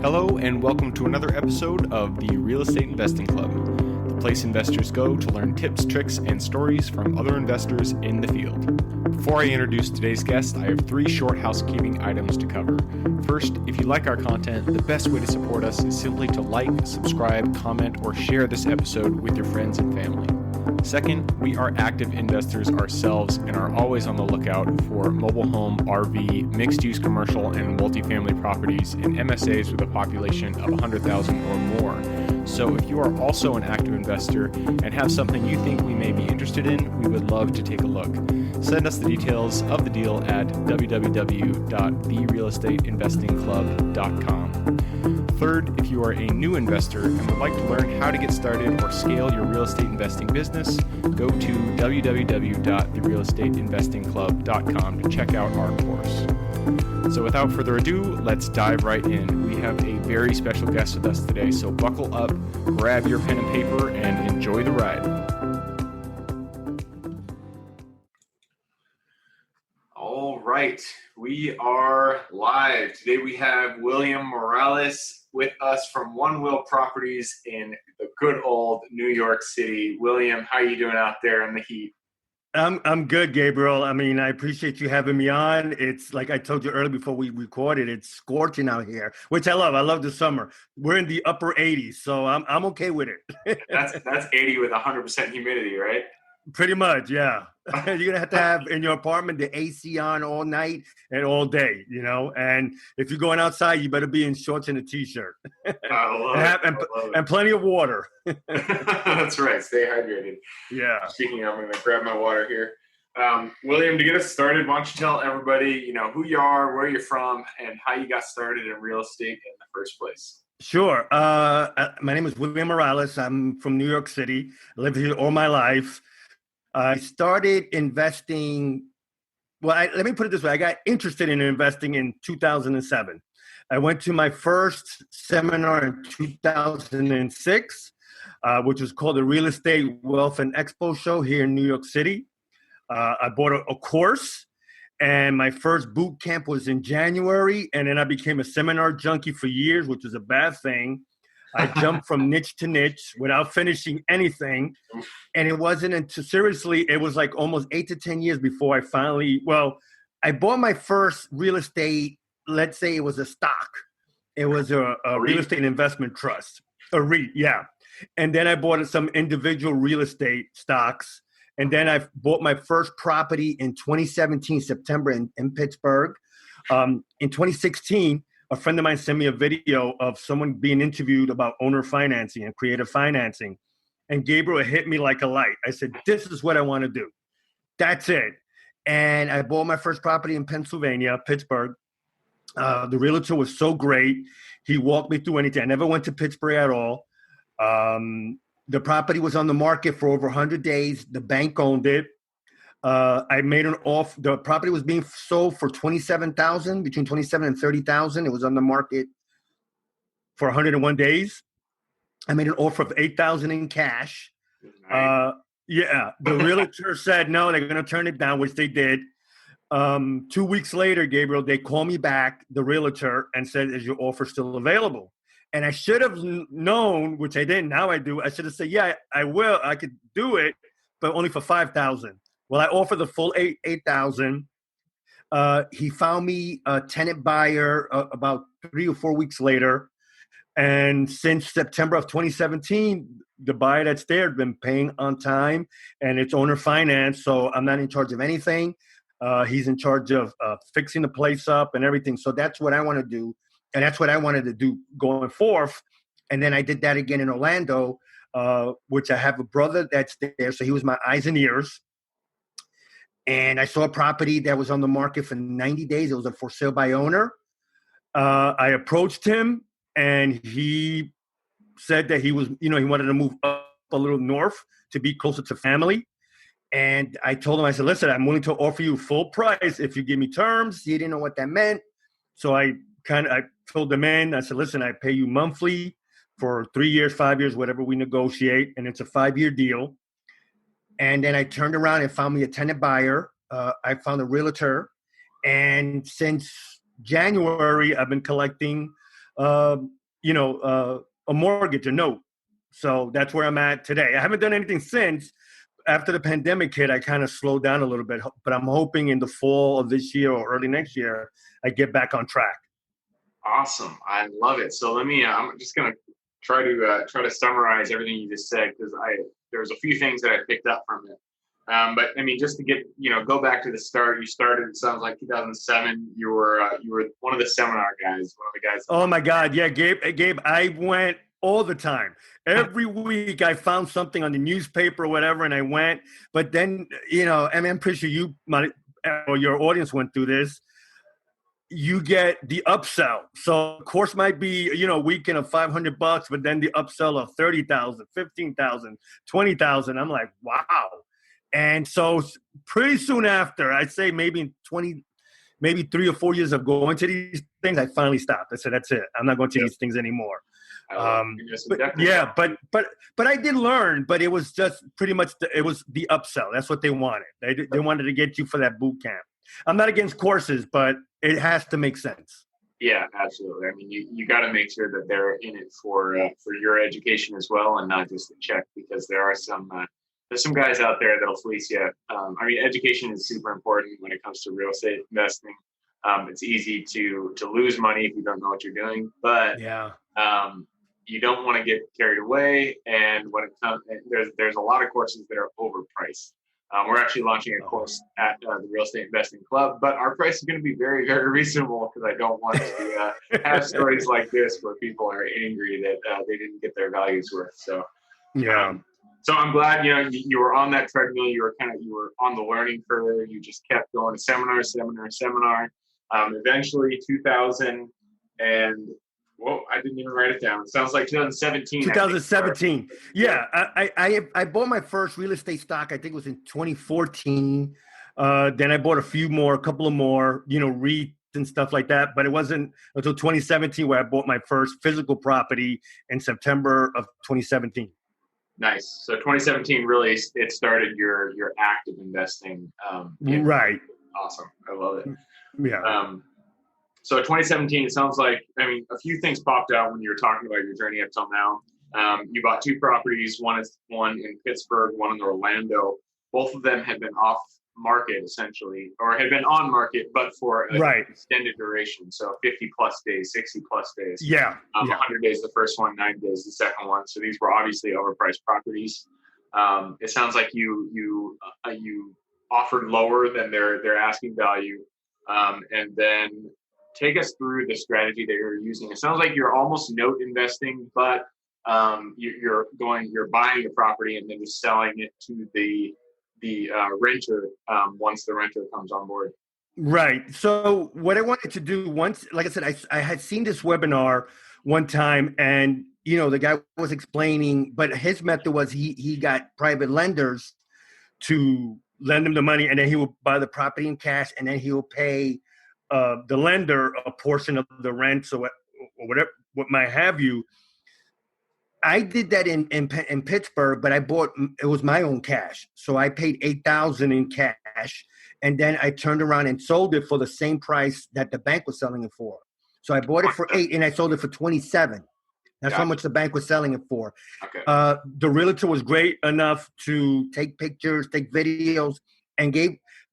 Hello, and welcome to another episode of the Real Estate Investing Club, the place investors go to learn tips, tricks, and stories from other investors in the field. Before I introduce today's guest, I have three short housekeeping items to cover. First, if you like our content, the best way to support us is simply to like, subscribe, comment, or share this episode with your friends and family. Second, we are active investors ourselves and are always on the lookout for mobile home, RV, mixed-use commercial, and multifamily properties in MSAs with a population of 100,000 or more. So if you are also an active investor and have something you think we may be interested in, we would love to take a look. Send us the details of the deal at www.therealestateinvestingclub.com. Third, if you are a new investor and would like to learn how to get started or scale your real estate investing business, go to www.therealestateinvestingclub.com to check out our course. So without further ado, let's dive right in. We have a very special guest with us today, so buckle up, grab your pen and paper, and enjoy the ride. All right, we are live. Today we have William Morales with us from One Will Properties in the good old New York City. William, how are you doing out there in the heat? I'm good, Gabriel. I mean, I appreciate you having me on. It's like I told you earlier before we recorded, it's scorching out here, which I love. I love the summer. We're in the upper 80s, so I'm okay with it. That's 80 with 100% humidity, right? Pretty much, yeah. You're going to have in your apartment the AC on all night and all day, you know? And if you're going outside, you better be in shorts and a T-shirt. And plenty of water. That's right. Stay hydrated. Yeah. Speaking of, I'm going to grab my water here. William, to get us started, why don't you tell everybody, who you are, where you're from, and how you got started in real estate in the first place? Sure. My name is William Morales. I'm from New York City. I lived here all my life. I started investing. Let me put it this way. I got interested in investing in 2007. I went to my first seminar in 2006, which was called the Real Estate Wealth and Expo Show here in New York City. I bought a course, and my first boot camp was in January, and then I became a seminar junkie for years, which is a bad thing. I jumped from niche to niche without finishing anything. And it wasn't until, seriously, it was like almost 8 to 10 years before I finally, I bought my first real estate, let's say it was a stock. It was a real estate investment trust, a REIT, yeah. And then I bought some individual real estate stocks. And then I bought my first property in 2017, September in Pittsburgh. In 2016, a friend of mine sent me a video of someone being interviewed about owner financing and creative financing. And Gabriel hit me like a light. I said, this is what I want to do. That's it. And I bought my first property in Pennsylvania, Pittsburgh. The realtor was so great. He walked me through anything. I never went to Pittsburgh at all. The property was on the market for over 100 days. The bank owned it. I made an offer. The property was being sold for $27,000, between $27,000 and $30,000. It was on the market for 101 days. I made an offer of $8,000 in cash. Nice. The realtor said no, they're going to turn it down, which they did. 2 weeks later, Gabriel, they called me back, the realtor, and said, "Is your offer still available?" And I should have known, which I didn't. Now I do. I should have said, "Yeah, I will. I could do it, but only for $5,000." Well, I offered the full $8,000. He found me a tenant buyer about 3 or 4 weeks later. And since September of 2017, the buyer that's there has been paying on time, and it's owner finance. So I'm not in charge of anything. He's in charge of fixing the place up and everything. So that's what I want to do. And that's what I wanted to do going forth. And then I did that again in Orlando, which I have a brother that's there. So he was my eyes and ears. And I saw a property that was on the market for 90 days. It was a for sale by owner. I approached him, and he said that he was, he wanted to move up a little north to be closer to family. And I told him, I said, listen, I'm willing to offer you full price if you give me terms. He didn't know what that meant. So I told the man, I said, listen, I pay you monthly for 3 years, 5 years, whatever we negotiate. And it's a 5-year deal. And then I turned around and found me a tenant buyer. I found a realtor. And since January, I've been collecting a mortgage, a note. So that's where I'm at today. I haven't done anything since. After the pandemic hit, I kind of slowed down a little bit, but I'm hoping in the fall of this year or early next year, I get back on track. Awesome. I love it. So I'm just going to try to summarize everything you just said, because there's a few things that I picked up from it. But I mean, just to get, go back to the start, you started, it sounds like 2007, you were one of the seminar guys, one of the guys. Oh my God. Yeah. Gabe, I went all the time. Every week I found something on the newspaper or whatever, and I went, but then, I'm pretty sure or your audience went through this. You get the upsell. So of course might be, a weekend of $500, but then the upsell of 30,000, 15,000, 20,000. I'm like, wow. And so pretty soon after, I'd say maybe 3 or 4 years of going to these things, I finally stopped. I said, that's it. I'm not going to these things anymore. But I did learn, but it was just pretty much it was the upsell. That's what they wanted. They wanted to get you for that boot camp. I'm not against courses, but it has to make sense. Yeah, absolutely. I mean, you got to make sure that they're in it for your education as well, and not just a check, because there's some guys out there that'll fleece you. I mean, education is super important when it comes to real estate investing. It's easy to lose money if you don't know what you're doing, but you don't want to get carried away. And when it comes, there's a lot of courses that are overpriced. We're actually launching a course at the Real Estate Investing Club, but our price is going to be very, very reasonable, because I don't want to have stories like this where people are angry that they didn't get their values worth. So, so I'm glad, you were on that treadmill. You were on the learning curve. You just kept going to seminar. Eventually 2000 and I didn't even write it down. It sounds like 2017. 2017. Yeah. I bought my first real estate stock, I think it was in 2014. Then I bought a couple of more, REITs and stuff like that. But it wasn't until 2017 where I bought my first physical property in September of 2017. Nice. So 2017 really it started your active investing. Right. Awesome. I love it. Yeah. So 2017, it sounds like, I mean, a few things popped out when you were talking about your journey up till now. You bought 2 properties, one in Pittsburgh, one in Orlando. Both of them had been off market essentially, or had been on market, but for an extended duration. So 50 plus days, 60 plus days. Yeah. 100 days the first one, 90 days the second one. So these were obviously overpriced properties. It sounds like you offered lower than their asking value. And then take us through the strategy that you're using. It sounds like you're almost note investing, but you're buying the property and then just selling it to the renter once the renter comes on board. Right. So what I wanted to do once, like I said, I had seen this webinar one time, and the guy was explaining, but his method was he got private lenders to lend him the money, and then he will buy the property in cash, and then he will pay the lender a portion of the rent, or whatever, what might have you. I did that in Pittsburgh, but it was my own cash. So I paid $8,000 in cash, and then I turned around and sold it for the same price that the bank was selling it for. So I bought it for $8,000 and I sold it for $27,000. That's how much the bank was selling it for. Okay. The realtor was great enough to take pictures, take videos, and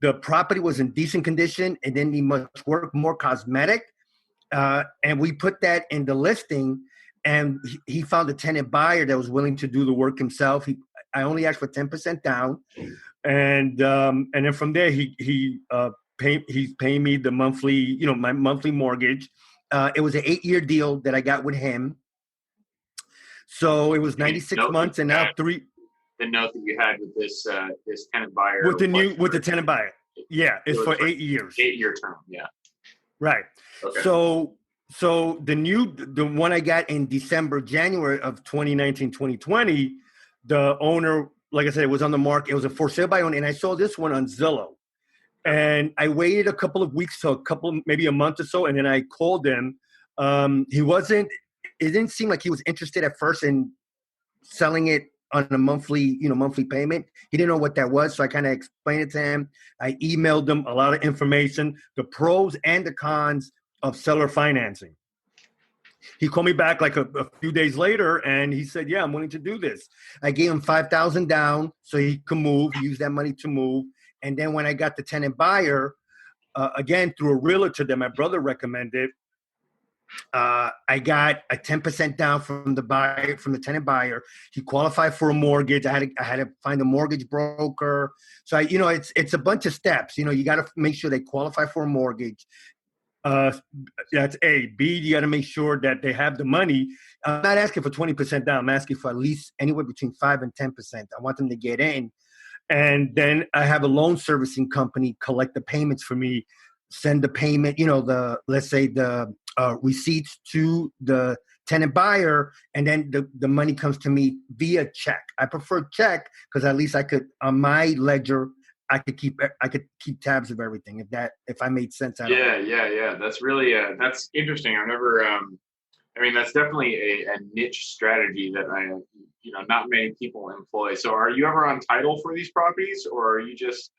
the property was in decent condition. It didn't need much work, more cosmetic. And we put that in the listing, and he found a tenant buyer that was willing to do the work himself. I only asked for 10% down. And then from there, he's paying me the monthly, my monthly mortgage. It was an 8-year deal that I got with him. So it was 96 months, and now 3. The note that you had with this tenant buyer with the tenant buyer, it's for 8 years. 8-year term, yeah. Right. Okay. So the one I got in January of 2019, 2020, the owner, like I said, it was on the market. It was a for sale by owner, and I saw this one on Zillow. And I waited a couple of weeks, maybe a month or so, and then I called him. It didn't seem like he was interested at first in selling it on a monthly payment. He didn't know what that was. So I kind of explained it to him. I emailed him a lot of information, the pros and the cons of seller financing. He called me back like a few days later, and he said, "Yeah, I'm willing to do this." I gave him 5,000 down so he could move. He used that money to move, and then when I got the tenant buyer, again through a realtor that my brother recommended, I got a 10% down from the buyer, from the tenant buyer. He qualified for a mortgage. I had to find a mortgage broker. So it's a bunch of steps. You got to make sure they qualify for a mortgage. That's A. B, you got to make sure that they have the money. I'm not asking for 20% down. I'm asking for at least anywhere between 5 and 10%. I want them to get in. And then I have a loan servicing company collect the payments for me, send the payment, let's say the receipts to the tenant buyer, and then the money comes to me via check. I prefer check because at least I could, on my ledger, I could keep tabs of everything. If I made sense out of it. Yeah. That's really that's interesting. I've never. That's definitely a niche strategy that not many people employ. So, are you ever on title for these properties, or are you just?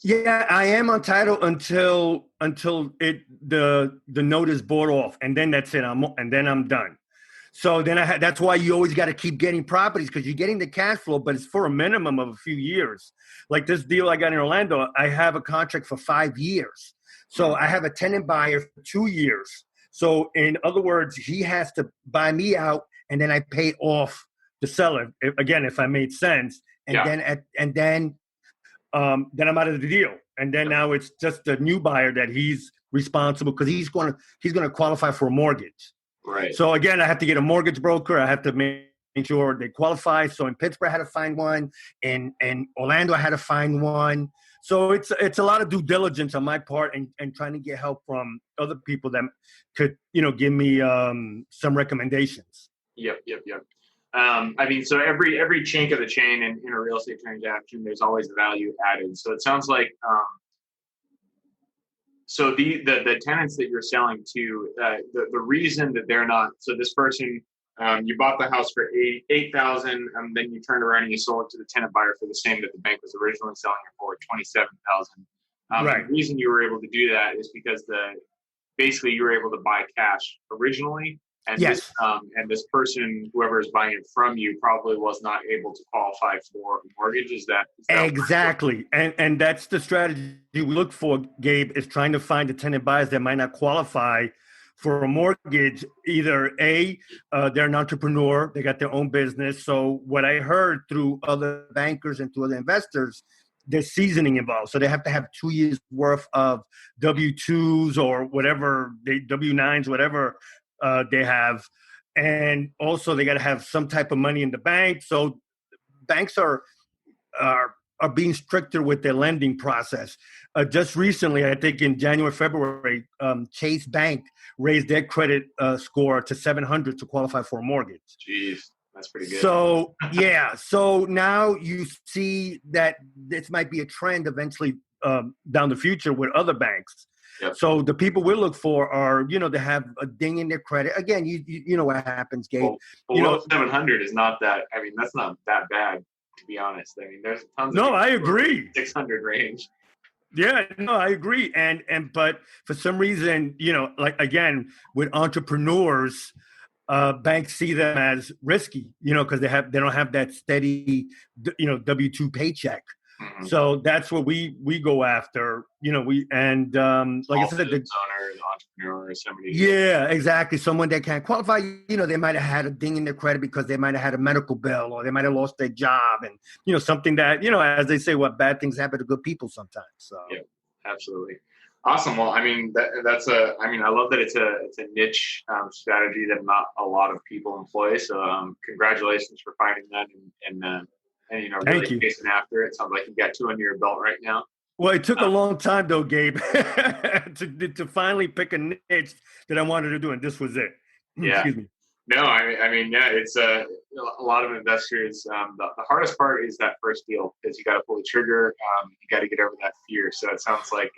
Yeah, I am on title until the note is bought off, and then that's it. I'm done. So then that's why you always got to keep getting properties, because you're getting the cash flow, but it's for a minimum of a few years. Like this deal I got in Orlando, I have a contract for 5 years. So I have a tenant buyer for 2 years. So in other words, he has to buy me out, and then I pay off the seller if I made sense. And then I'm out of the deal. And then now it's just the new buyer that he's responsible, because he's going to qualify for a mortgage. Right. So again, I have to get a mortgage broker. I have to make sure they qualify. So in Pittsburgh, I had to find one. In Orlando, I had to find one. So it's a lot of due diligence on my part, and trying to get help from other people that could, give me some recommendations. Yep. So every chink of the chain in a real estate transaction, there's always a value added. So it sounds like so the tenants that you're selling to, the reason that they're not, so this person, you bought the house for $8,000, and then you turned around and you sold it to the tenant buyer for the same that the bank was originally selling it for, $27,000. Right. The reason you were able to do that is because basically you were able to buy cash originally. And yes. This person, whoever is buying it from you, probably was not able to qualify for a mortgage. Is that exactly? And that's the strategy we look for, Gabe, is trying to find the tenant buyers that might not qualify for a mortgage. Either A, they're an entrepreneur, they got their own business. So what I heard through other bankers and through other investors, there's seasoning involved. So they have to have 2 years worth of W-2s or whatever, W-9s, whatever they have. And also they got to have some type of money in the bank. So banks are being stricter with their lending process. Just recently, I think in January, February, Chase Bank raised their credit score to 700 to qualify for a mortgage. Jeez, that's pretty good. So, yeah. So now you see that this might be a trend eventually down the future with other banks. Yep. So the people we look for are, they have a ding in their credit. Again, you know what happens, Gabe. Well, 700 is not that. That's not that bad, to be honest. There's tons. No, I agree. 600 range. Yeah, no, I agree. But for some reason, like again, with entrepreneurs, banks see them as risky, because they don't have that steady, W-2 paycheck. Mm-hmm. So that's what we go after, like I said, the owner, the entrepreneur, somebody. Yeah, exactly. Someone that can't qualify, they might have had a ding in their credit because they might have had a medical bill, or they might have lost their job, and something that, as they say, what bad things happen to good people sometimes. So yeah, absolutely. Awesome. Well, that's I love that it's a niche strategy that not a lot of people employ. So congratulations for finding that and really chasing after it. Sounds like you got 2 under your belt right now. Well, it took a long time though, Gabe, to finally pick a niche that I wanted to do, and this was it. Yeah. Excuse me. No, it's a lot of investors. The hardest part is that first deal, because you got to pull the trigger. You got to get over that fear. So it sounds like.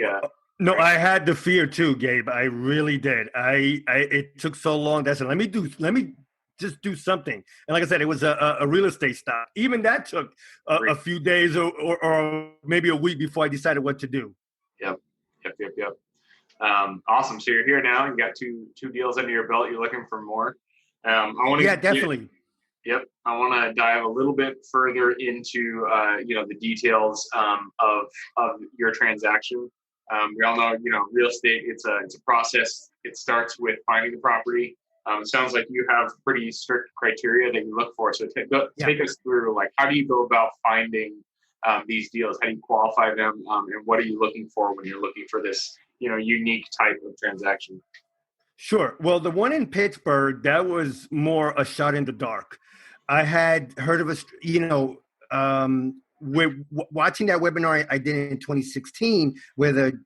No, I had the fear too, Gabe. I really did. It took so long. That's it. Let me just do something. And like I said, it was a real estate stock. Even that took a few days or maybe a week before I decided what to do. Yep. Awesome. So you're here now. You got two deals under your belt. You're looking for more. Yeah, definitely. Yep. I want to dive a little bit further into, the details of your transaction. We all know, real estate, it's a process. It starts with finding the property. It sounds like you have pretty strict criteria that you look for. So take us through, like, how do you go about finding these deals? How do you qualify them? And what are you looking for when you're looking for this, unique type of transaction? Sure. Well, the one in Pittsburgh, that was more a shot in the dark. I had heard of watching that webinar I did in 2016, where the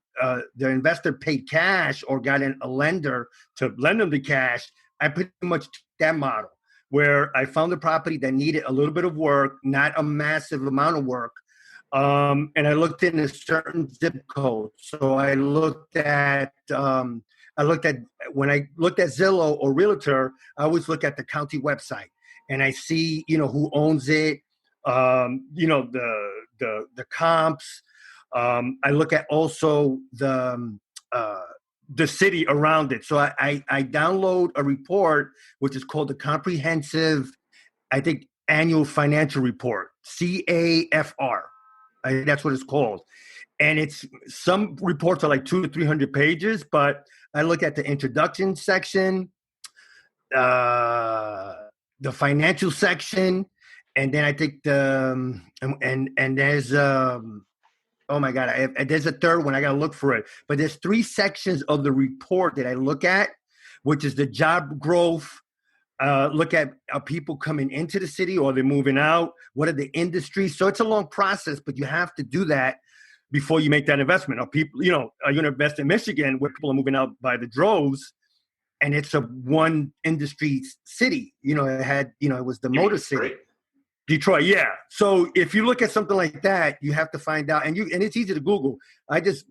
investor paid cash or got a lender to lend them the cash. I pretty much took that model where I found a property that needed a little bit of work, not a massive amount of work. And I looked in a certain zip code. So I looked at when I looked at Zillow or Realtor, I always look at the county website and I see, who owns it, the comps. I look at also the city around it. So I download a report, which is called the Comprehensive, I think, Annual Financial Report, CAFR. That's what it's called. And some reports are like 200 to 300 pages, but I look at the introduction section, the financial section, and then I think and there's oh my God, there's a third one. I got to look for it. But there's 3 sections of the report that I look at, which is the job growth. Look at, are people coming into the city or they're moving out? What are the industries? So it's a long process, but you have to do that before you make that investment. Are people, are you going to invest in Michigan where people are moving out by the droves? And it's a one industry city. It was the motor city. Detroit, yeah. So if you look at something like that, you have to find out, and it's easy to Google. I just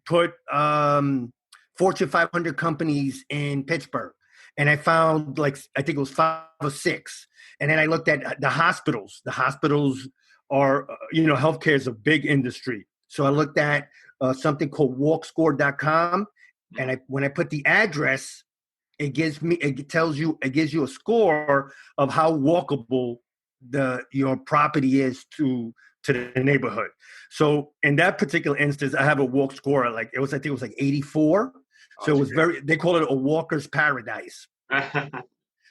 put Fortune 500 companies in Pittsburgh, and I found I think it was 5 or 6. And then I looked at the hospitals. The hospitals are, healthcare is a big industry. So I looked at something called walkscore.com, and when I put the address, it gives you a score of how walkable your property is to the neighborhood. So in that particular instance, I have a walk score I think it was 84. So it was they call it a walker's paradise.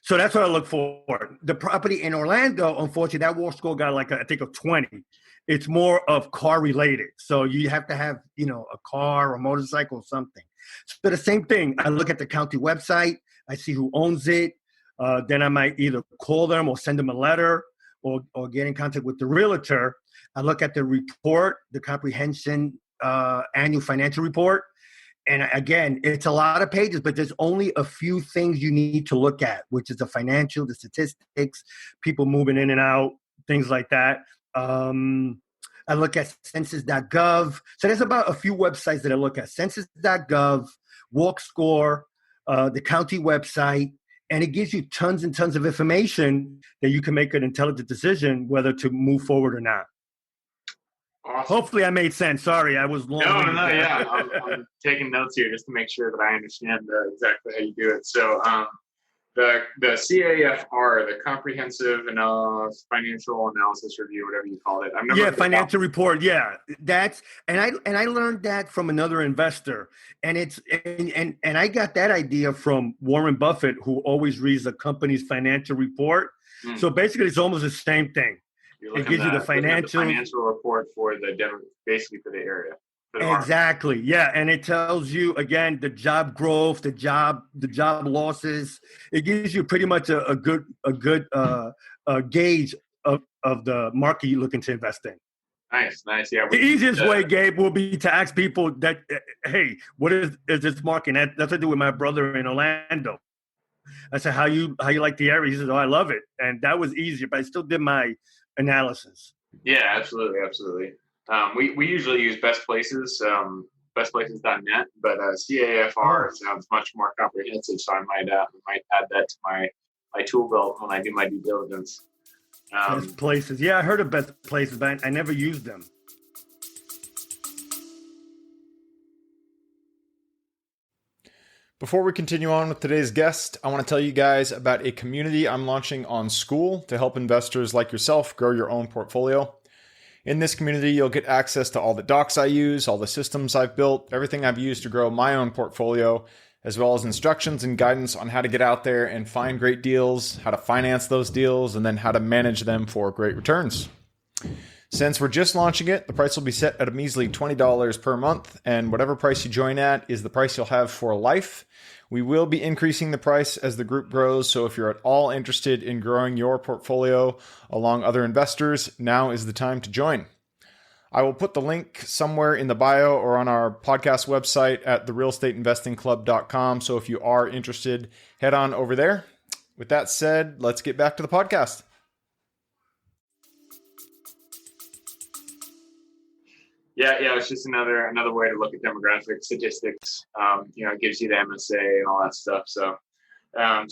So that's what I look for. The property in Orlando, unfortunately, that walk score got I think a 20. It's more of car related. So you have to have, a car or motorcycle or something. So the same thing, I look at the county website, I see who owns it. Then I might either call them or send them a letter or get in contact with the realtor. I look at the report, the comprehensive annual financial report. And again, it's a lot of pages, but there's only a few things you need to look at, which is the financial, the statistics, people moving in and out, things like that. I look at census.gov. So there's about a few websites that I look at. Census.gov, WalkScore, the county website, and it gives you tons and tons of information that you can make an intelligent decision whether to move forward or not. Awesome. Hopefully I made sense. Sorry, I was long. No, yeah. I'm taking notes here just to make sure that I understand exactly how you do it. So the CAFR, the Comprehensive Financial Analysis Review, whatever you call it. Financial report. Yeah, and I learned that from another investor, and and I got that idea from Warren Buffett, who always reads the company's financial report. So basically, it's almost the same thing. It gives you the financial report for basically for the area. Exactly. Yeah. And it tells you, again, the job growth, the job losses. It gives you pretty much a good gauge of the market you're looking to invest in. Nice. Yeah. The easiest way, Gabe, will be to ask people that, hey, what is this market? That's what I do with my brother in Orlando. I said, how you like the area? He said, oh, I love it. And that was easier, but I still did my analysis. Yeah, absolutely. We usually use Best Places, bestplaces.net, but CAFR sounds much more comprehensive, so I might add that to my tool belt when I do my due diligence. Best Places. Yeah, I heard of Best Places, but I never used them. Before we continue on with today's guest, I want to tell you guys about a community I'm launching on School to help investors like yourself grow your own portfolio. In this community, you'll get access to all the docs I use, all the systems I've built, everything I've used to grow my own portfolio, as well as instructions and guidance on how to get out there and find great deals, how to finance those deals, and then how to manage them for great returns. Since we're just launching it, the price will be set at a measly $20 per month, and whatever price you join at is the price you'll have for life. We will be increasing the price as the group grows, so if you're at all interested in growing your portfolio along other investors, now is the time to join. I will put the link somewhere in the bio or on our podcast website at therealestateinvestingclub.com, so if you are interested, head on over there. With that said, let's get back to the podcast. Yeah, it's just another way to look at demographic statistics. It gives you the MSA and all that stuff. So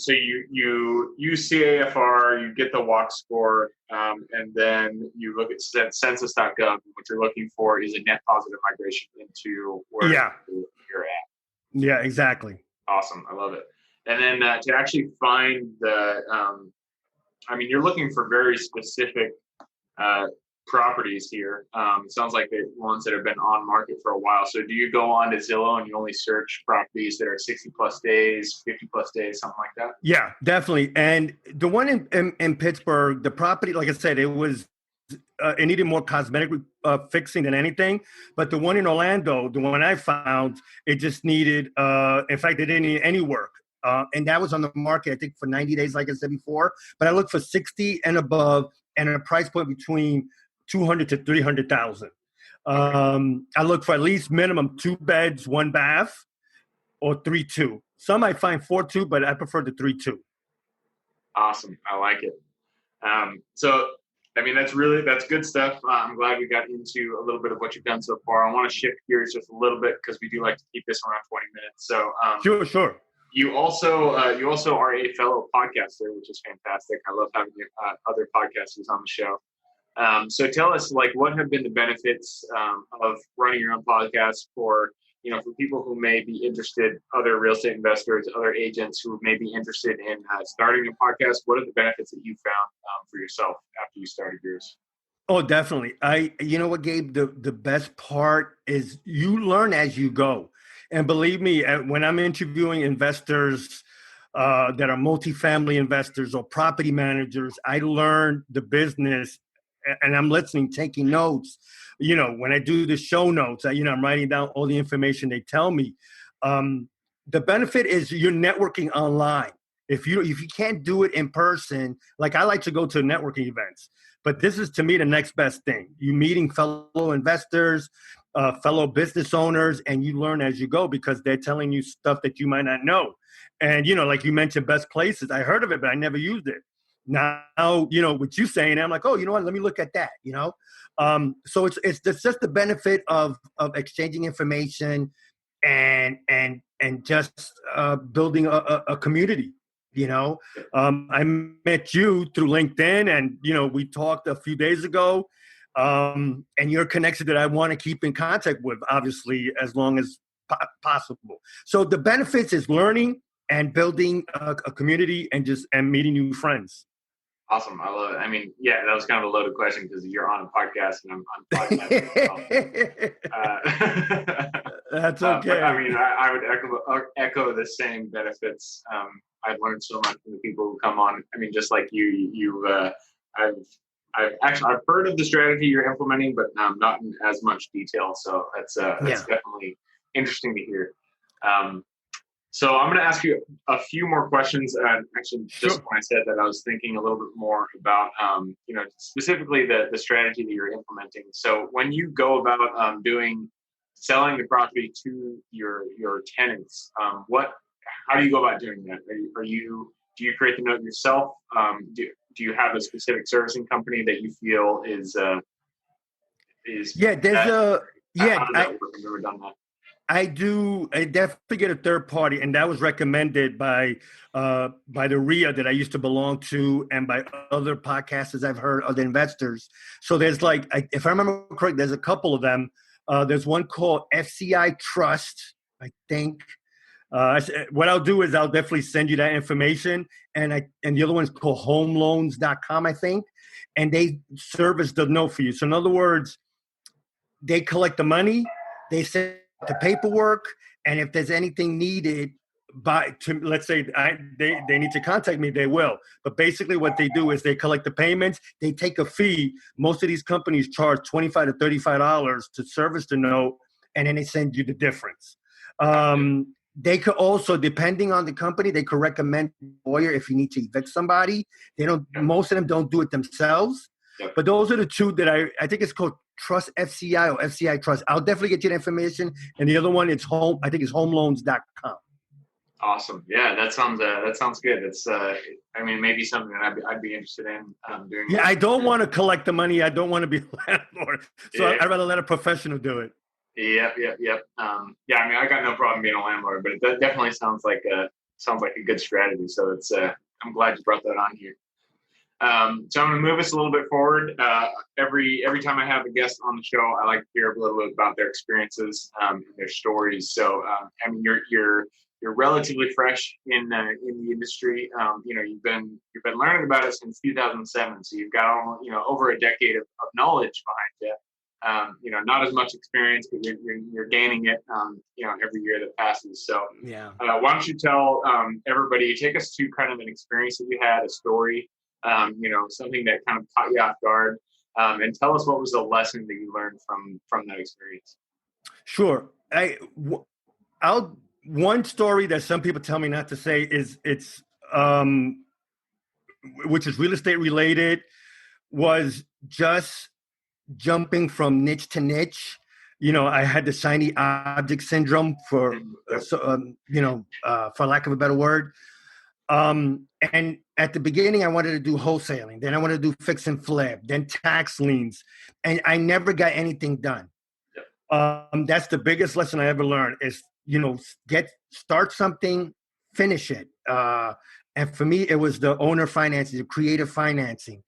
you use CAFR, you get the walk score, and then you look at census.gov. What you're looking for is a net positive migration into where you're at. Yeah, exactly. Awesome, I love it. And then to actually find you're looking for very specific properties here. It sounds like the ones that have been on market for a while. So do you go on to Zillow and you only search properties that are 60 plus days, 50 plus days, something like that? Yeah, definitely. And the one in Pittsburgh, the property, like I said, it needed more cosmetic fixing than anything. But the one in Orlando, the one I found, it just needed, in fact, it didn't need any work. And that was on the market, I think, for 90 days, like I said before. But I looked for 60 and above and a price point between 200 to 300,000. I look for at least minimum 2 beds, 1 bath, or 3-2. Some I find 4-2, but I prefer the 3-2. Awesome, I like it. That's good stuff. I'm glad we got into a little bit of what you've done so far. I want to shift gears just a little bit because we do like to keep this around 20 minutes. So Sure. You also are a fellow podcaster, which is fantastic. I love having other podcasters on the show. So tell us, what have been the benefits of running your own podcast for people who may be interested, other real estate investors, other agents who may be interested in starting a podcast? What are the benefits that you found for yourself after you started yours? Oh, definitely. You know what, Gabe? The best part is you learn as you go. And believe me, when I'm interviewing investors that are multifamily investors or property managers, I learn the business and I'm listening, taking notes. When I do the show notes, I'm writing down all the information they tell me. The benefit is you're networking online. If you can't do it in person, like I like to go to networking events, but this is to me the next best thing. You meeting fellow investors, fellow business owners, and you learn as you go because they're telling you stuff that you might not know. And, like you mentioned, best places. I heard of it, but I never used it. Now, what you saying, I'm like, oh, you know what? Let me look at that, So it's just the benefit of exchanging information and just building a community, I met you through LinkedIn and, we talked a few days ago. And you're a connection that I want to keep in contact with, obviously, as long as possible. So the benefits is learning and building a community and meeting new friends. Awesome. I love it. That was kind of a loaded question because you're on a podcast and I'm on a podcast. That's okay. I would echo the same benefits. I've learned so much from the people who come on. Just like I've heard of the strategy you're implementing, but not in as much detail. So that's definitely interesting to hear. So I'm going to ask you a few more questions. Just when I said that, I was thinking a little bit more about, specifically the strategy that you're implementing. So when you go about selling the property to your tenants, how do you go about doing that? Do you create the note yourself? Do you have a specific servicing company that you feel is? Yeah, there's I've never done that. I do. I definitely get a third party, and that was recommended by the RIA that I used to belong to, and by other podcasters I've heard, other investors. So there's if I remember correct, there's a couple of them. There's one called FCI Trust, I think. What I'll do is I'll definitely send you that information. And the other one's called homeloans.com, I think. And they service the note for you. So in other words, they collect the money, they send the paperwork, and if there's anything needed let's say they need to contact me, they will. But basically what they do is they collect the payments, they take a fee. Most of these companies charge $25 to $35 to service the note, and then they send you the difference. They could also, depending on the company, they could recommend a lawyer if you need to evict somebody. Most of them don't do it themselves. Yep. But those are the two that I think it's called Trust FCI or FCI Trust. I'll definitely get you the information. And the other one, it's homeloans.com. Awesome. Yeah, that sounds good. It's maybe something that I'd be interested in doing. Yeah, I don't want to collect the money. I don't want to be a landlord. So I'd rather let a professional do it. Yep. I got no problem being a landlord, but it definitely sounds like a good strategy. So it's I'm glad you brought that on here. So I'm going to move us a little bit forward. Every time I have a guest on the show, I like to hear a little bit about their experiences, and their stories. So you're relatively fresh in the industry. You've been learning about it since 2007. So you've got over a decade of knowledge behind you. Not as much experience, but you're gaining it, every year that passes. So yeah. Why don't you tell everybody, take us to kind of an experience that you had, a story, something that kind of caught you off guard, and tell us what was the lesson that you learned from that experience. Sure. One story that some people tell me not to say is which is real estate related, was just jumping from niche to niche. I had the shiny object syndrome for lack of a better word. And at the beginning, I wanted to do wholesaling. Then I wanted to do fix and flip, then tax liens. And I never got anything done. That's the biggest lesson I ever learned is, start something, finish it. And for me, it was the owner financing, the creative financing.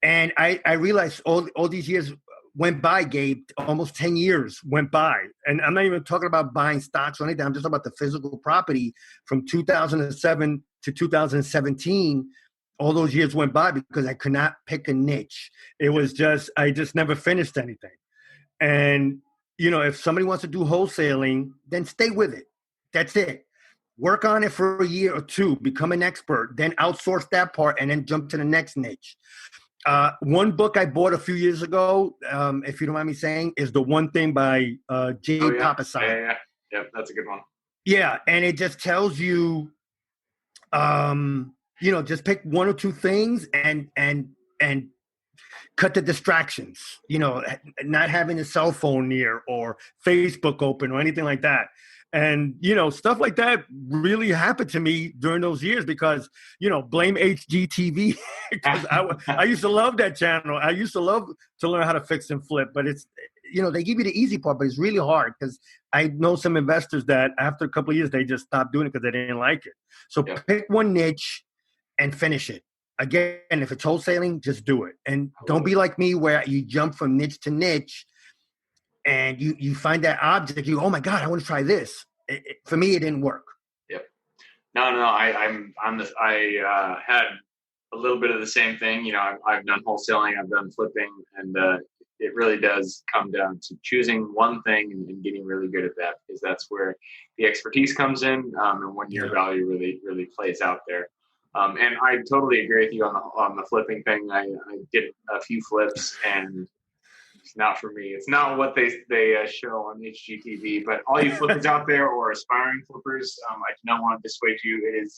And I realized all these years went by, Gabe. Almost 10 years went by. And I'm not even talking about buying stocks or anything. I'm just talking about the physical property from 2007 to 2017. All those years went by because I could not pick a niche. It was I just never finished anything. And, if somebody wants to do wholesaling, then stay with it. That's it. Work on it for a year or two, become an expert, then outsource that part and then jump to the next niche. One book I bought a few years ago, if you don't mind me saying, is The One Thing by Jay Papasan. Yeah, that's a good one. Yeah, and it just tells you, just pick one or two things and cut the distractions. Not having a cell phone near or Facebook open or anything like that. And, stuff like that really happened to me during those years because, blame HGTV because I used to love that channel. I used to love to learn how to fix and flip, but it's, they give you the easy part, but it's really hard because I know some investors that after a couple of years, they just stopped doing it because they didn't like it. So pick one niche and finish it. Again, if it's wholesaling, just do it. And don't be like me where you jump from niche to niche and you find that object, oh my God, I want to try this. For me, it didn't work. Yep. No. I had a little bit of the same thing. I've done wholesaling, I've done flipping, and it really does come down to choosing one thing and getting really good at that, because that's where the expertise comes in, and when your value really plays out there. And I totally agree with you on the flipping thing. I did a few flips, and it's not for me. It's not what they show on HGTV. But all you flippers out there or aspiring flippers, I do not want to dissuade you. It is,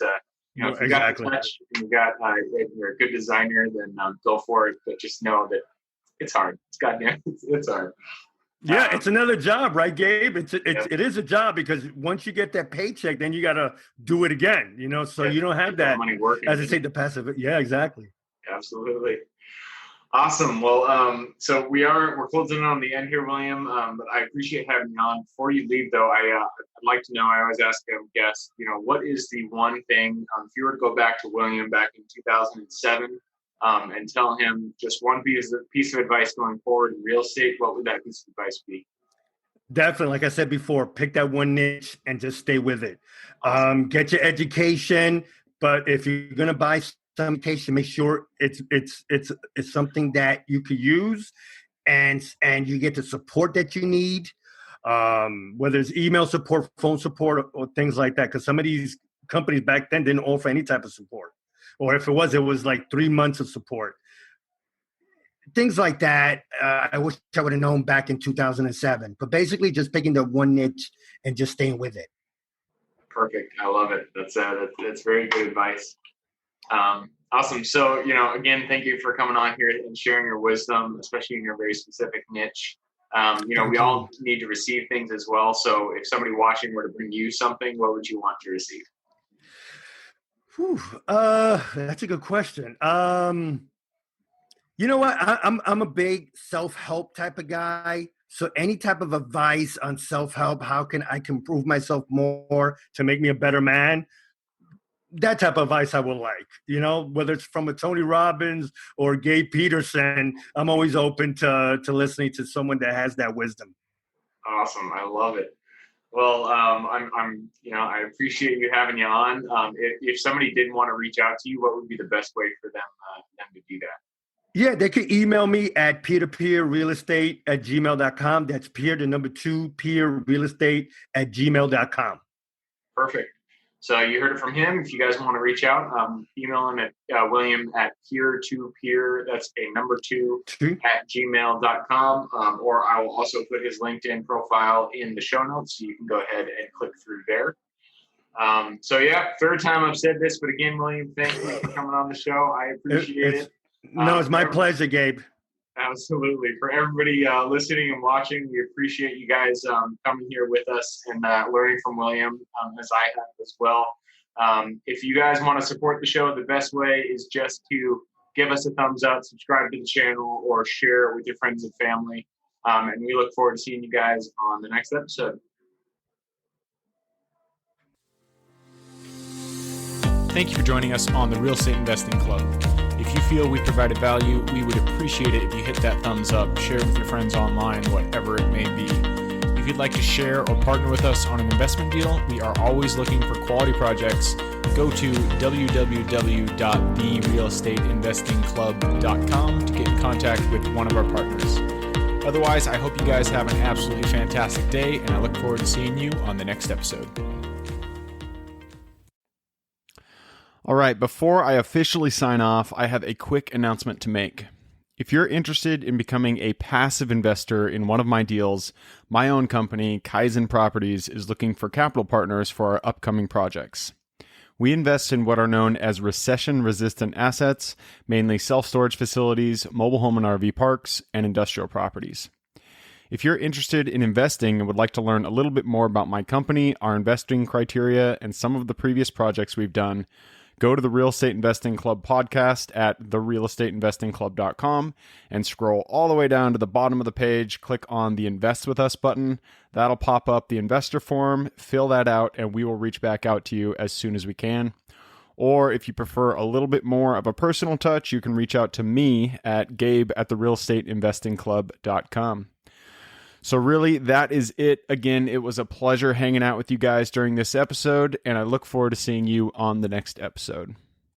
if you got the touch and you're a good designer, then go for it. But just know that it's hard. It's hard. Yeah, it's another job, right, Gabe? It is a job because once you get that paycheck, then you got to do it again, so you don't have that money working. As I say, the passive. Yeah, exactly. Absolutely. Awesome. Well, so we're closing in on the end here, William, but I appreciate having you on. Before you leave, though, I'd like to know, I always ask guests, what is the one thing, if you were to go back to William back in 2007, and tell him just one piece of advice going forward in real estate, what would that piece of advice be? Definitely, like I said before, pick that one niche and just stay with it. Awesome. Get your education, but if you're gonna buy some education, make sure it's something that you could use, and you get the support that you need, whether it's email support, phone support, or things like that. Because some of these companies back then didn't offer any type of support, or if it was like 3 months of support. Things like that. I wish I would have known back in 2007. But basically, just picking the one niche and just staying with it. Perfect. I love it. That's very good advice. Awesome. So, again, thank you for coming on here and sharing your wisdom, especially in your very specific niche. We all need to receive things as well. So if somebody watching were to bring you something, what would you want to receive? That's a good question. You know what? I'm a big self-help type of guy. So any type of advice on self-help, how can I improve myself more to make me a better man? That type of advice I would like. Whether it's from a Tony Robbins or Gabe Peterson, I'm always open to listening to someone that has that wisdom. Awesome. I love it. Well, I appreciate you having you on. If somebody didn't want to reach out to you, what would be the best way for them to do that? Yeah, they could email me at peer-to-peer-real-estate@gmail.com. That's peer, the number 2, peer-real-estate@gmail.com. Perfect. So you heard it from him. If you guys want to reach out, email him at William at peer-to-peer. That's a number 2 at gmail.com. Or I will also put his LinkedIn profile in the show notes, so you can go ahead and click through there. Third time I've said this, but again, William, thank you for coming on the show. I appreciate it. No, it's my pleasure, Gabe. Absolutely. For everybody listening and watching, we appreciate you guys coming here with us and learning from William, as I have as well. If you guys want to support the show, the best way is just to give us a thumbs up, subscribe to the channel, or share it with your friends and family. And we look forward to seeing you guys on the next episode. Thank you for joining us on the Real Estate Investing Club. If you feel we provided value, we would appreciate it if you hit that thumbs up, share it with your friends online, whatever it may be. If you'd like to share or partner with us on an investment deal, we are always looking for quality projects. Go to www.therealestateinvestingclub.com to get in contact with one of our partners. Otherwise, I hope you guys have an absolutely fantastic day, and I look forward to seeing you on the next episode. All right, before I officially sign off, I have a quick announcement to make. If you're interested in becoming a passive investor in one of my deals, my own company, Kaizen Properties, is looking for capital partners for our upcoming projects. We invest in what are known as recession-resistant assets, mainly self-storage facilities, mobile home and RV parks, and industrial properties. If you're interested in investing and would like to learn a little bit more about my company, our investing criteria, and some of the previous projects we've done, go to the Real Estate Investing Club podcast at therealestateinvestingclub.com and scroll all the way down to the bottom of the page. Click on the Invest With Us button. That'll pop up the investor form. Fill that out, and we will reach back out to you as soon as we can. Or if you prefer a little bit more of a personal touch, you can reach out to me at gabe@therealestateinvestingclub.com. So really, that is it. Again, it was a pleasure hanging out with you guys during this episode, and I look forward to seeing you on the next episode.